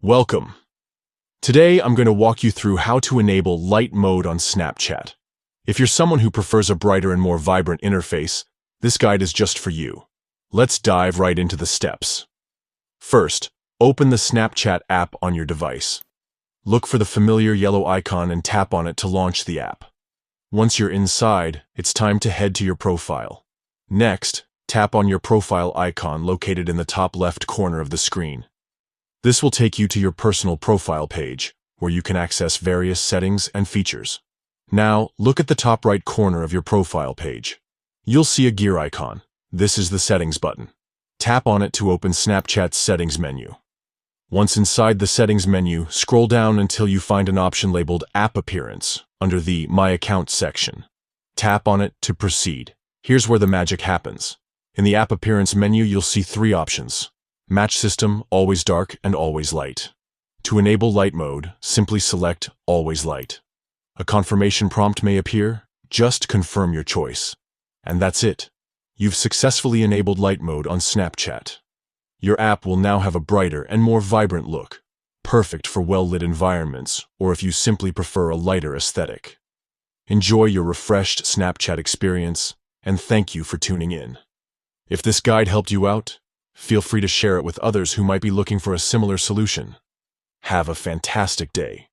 Welcome. Today I'm going to walk you through how to enable light mode on Snapchat. If you're someone who prefers a brighter and more vibrant interface, this guide is just for you. Let's dive right into the steps. First, open the Snapchat app on your device. Look for the familiar yellow icon and tap on it to launch the app. Once you're inside, it's time to head to your profile. Next, tap on your profile icon located in the top left corner of the screen. This will take you to your personal profile page, where you can access various settings and features. Now, look at the top right corner of your profile page. You'll see a gear icon. This is the Settings button. Tap on it to open Snapchat's Settings menu. Once inside the Settings menu, scroll down until you find an option labeled App Appearance under the My Account section. Tap on it to proceed. Here's where the magic happens. In the App Appearance menu, you'll see three options: Match System, Always Dark, and Always Light. To enable light mode, simply select Always Light. A confirmation prompt may appear. Just confirm your choice. And that's it. You've successfully enabled light mode on Snapchat. Your app will now have a brighter and more vibrant look, perfect for well-lit environments, or if you simply prefer a lighter aesthetic. Enjoy your refreshed Snapchat experience, and thank you for tuning in. If this guide helped you out, feel free to share it with others who might be looking for a similar solution. Have a fantastic day.